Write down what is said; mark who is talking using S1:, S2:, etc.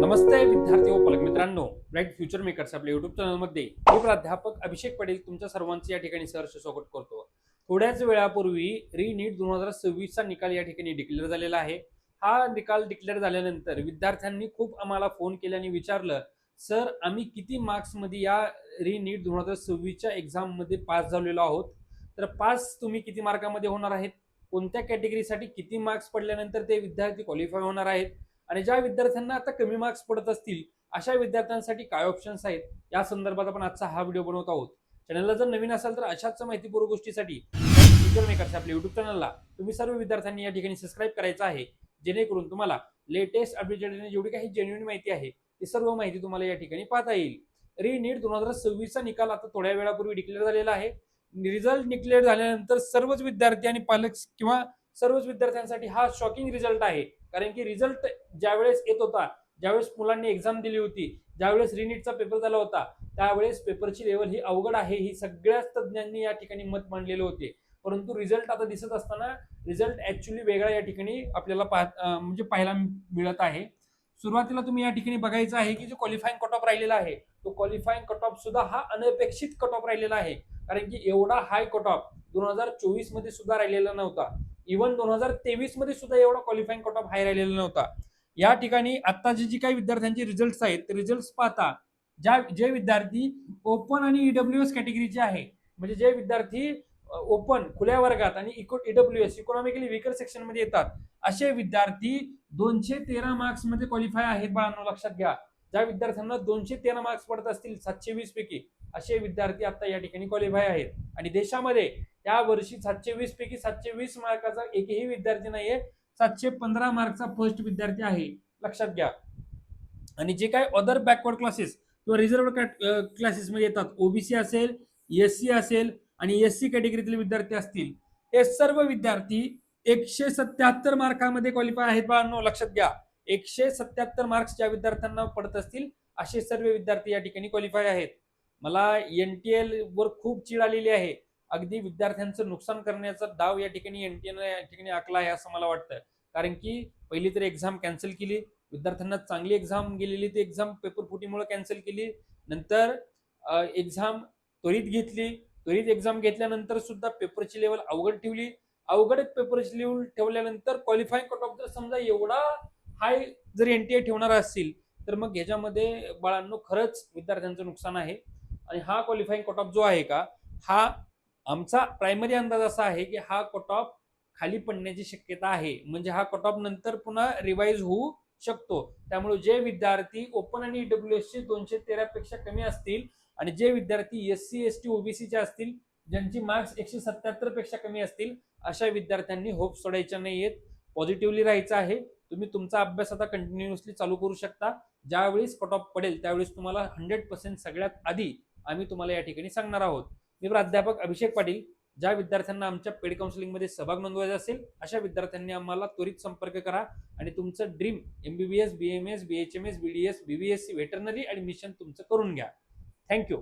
S1: नमस्ते विद्यार्थी व पालक मित्रांनो, ब्राईट फ्युचर मेकर्स आपल्या युट्यूब चॅनलमध्ये मी प्राध्यापक अभिषेक पटेल तुमच्या सर्वांचे या ठिकाणी सहर्ष स्वागत करतो. थोड्याच वेळापूर्वी नीट 2026 चा निकाल या ठिकाणी डिक्लेअर झालेला आहे. हा निकाल डिक्लेअर झाल्यानंतर विद्यार्थ्यांनी खूप आम्हाला फोन केले आणि विचारलं, सर आम्ही किती मार्क्स मध्ये या नीट 2026 च्या एक्झाम मध्ये पास झालेलो आहोत. तर पास तुम्ही किती मार्कामध्ये होणार आहेत, कोणत्या कॅटेगरीसाठी किती मार्क्स पडल्यानंतर ते विद्यार्थी क्वालिफाय होणार आहेत आणि ज्या विद्यार्थ्यांना आता कमी मार्क्स पडत असतील अशा विद्यार्थ्यांसाठी काय ऑप्शन्स आहेत या संदर्भात आपण आजचा हा व्हिडिओ बनवत आहोत. चॅनलला जर नवीन असाल तर अशाच माहितीपूर्ण गोष्टीसाठी फ्युचर मेकर्स आपल्या युट्यूब चॅनलला तुम्ही सर्व विद्यार्थ्यांनी या ठिकाणी सबस्क्राईब करायचं आहे, जेणेकरून तुम्हाला लेटेस्ट अपडेटेड जेवढी काही जेन्युइन माहिती आहे ती सर्व माहिती तुम्हाला या ठिकाणी पाहता येईल. नीट 2026 चा निकाल आता थोड्या वेळापूर्वी डिक्लेअर झालेला आहे. रिझल्ट डिक्लेअर झाल्यानंतर सर्वच विद्यार्थी आणि पालक किंवा सर्वच विद्यार्थ्यांसाठी हा शॉकिंग रिझल्ट आहे. कारण की रिझल्ट ज्यावेळेस येत होता, ज्यावेळेस मुलांनी एक्झाम दिली होती, ज्यावेळेस रिनीटचा पेपर झाला होता, त्यावेळेस पेपरची लेवल ही अवघड आहे ही सगळ्याच तज्ज्ञांनी या ठिकाणी मत मांडलेले होते. परंतु रिझल्ट आता दिसत असताना रिझल्ट ऍक्च्युली वेगळा या ठिकाणी आपल्याला म्हणजे पाहायला मिळत आहे. सुरुवातीला तुम्ही या ठिकाणी बघायचं आहे की जो क्वालिफाईंग कट ऑफ राहिलेला आहे तो क्वालिफाईंग कट ऑफ सुद्धा हा अनपेक्षित कट ऑफ राहिलेला आहे. कारण की एवढा हाय कट ऑफ 2024 मध्ये सुद्धा राहिलेला नव्हता. इव्हन 2023 मध्ये सुद्धा एवढा क्वालिफाईंग कट ऑफ हाय राहिलेला नव्हता. या ठिकाणी आता जी काही विद्यार्थ्यांचे रिझल्ट आहेत ते रिझल्ट पाहता जे विद्यार्थी ओपन आणि ईडब्ल्यूएस कॅटेगरीचे आहे, म्हणजे जे विद्यार्थी ओपन खुल्या वर्गात आणि ईडब्ल्यूएस इकॉनॉमिकली विकर सेक्शन मध्ये येतात असे विद्यार्थी 213 मार्क्स मध्ये क्वालिफाय आहेत. बाळांनो लक्षात घ्या, ज्या विद्यार्थ्यांना 213 मार्क्स पडत असतील 720 पैकी असे विद्यार्थी आता या ठिकाणी क्वालिफाय आहेत. आणि देशामध्ये या वर्षी 720 पैकी 720 मार्काचा एकही विद्यार्थी नाहीये, 715 मार्कचा फर्स्ट विद्यार्थी आहे. लक्षात घ्या. आणि जे काही अदर बॅकवर्ड क्लासेस किंवा रिझर्व्ड क्लासेस मध्ये येतात, ओबीसी असेल, एससी असेल आणि एससी कॅटेगरीतील विद्यार्थी असतील, हे सर्व विद्यार्थी 177 मार्कामध्ये क्वालिफाय आहेत. बाळांनो लक्षात घ्या, 177 मार्क्स ज्या विद्यार्थ्यांना पडत असतील असे सर्व विद्यार्थी या ठिकाणी क्वालिफाय आहेत. मला एनटीएल वर खूप चीड आलेली आहे. अगदी विद्यार्थ्यांचं नुकसान करण्याचा डाव या ठिकाणी एनटीएल या ठिकाणी आखला आहे असं मला वाटतं. कारण की पहिली तर एक्झाम कॅन्सल केली, विद्यार्थ्यांना चांगली एक्झाम गेलेली ती एक्झाम पेपर फुटीमुळे कॅन्सल केली. नंतर एक्झाम त्वरित घेतली, त्वरित एक्झाम घेतल्यानंतर सुद्धा पेपरची लेवल अवघड ठेवली. अवघड पेपरची लेवल ठेवल्यानंतर क्वालिफाईंग कट ऑफ जर समजा एवढा हाय जर एनटीए ठेवणार असतील तर मग ह्याच्यामध्ये बाळांनो खरंच विद्यार्थ्यांचं नुकसान आहे. आणि हा क्वालिफाईंग कट ऑफ जो आहे का, हा आमचा प्रायमरी अंदाज असा आहे की हा कट ऑफ खाली पडण्याची शक्यता आहे. म्हणजे हा कट ऑफ नंतर पुन्हा रिवाइज होऊ शकतो. त्यामुळे जे विद्यार्थी ओपन आणि ईडब्ल्यूएस चे 213 पेक्षा कमी असतील आणि जे विद्यार्थी एससी एसटी ओबीसीचे असतील ज्यांची मार्क्स 177 पेक्षा कमी असतील अशा विद्यार्थ्यांनी होप सोडायच्या नाहीयेत. पॉझिटिव्हली राहायचं आहे. तुम्ही तुमचा अभ्यास आता कंटिन्युअसली चालू करू शकता. ज्यावेळेस कट ऑफ पडेल त्यावेळेस तुम्हाला 100% सगळ्यात आधी आम्ही तुम्हाला या ठिकाणी सांगणार आहोत. मी प्राध्यापक अभिषेक पाटील. ज्या विद्यार्थ्यांना आमच्या पेड काउन्सिलिंग मध्ये सहभाग नोंदवायचा असेल अशा विद्यार्थ्यांनी आम्हाला त्वरित संपर्क करा आणि तुमचं dream MBBS, BMS, BHMS, BDS, BVSc, veterinary admission तुमचं करून घ्या. थँक्यू.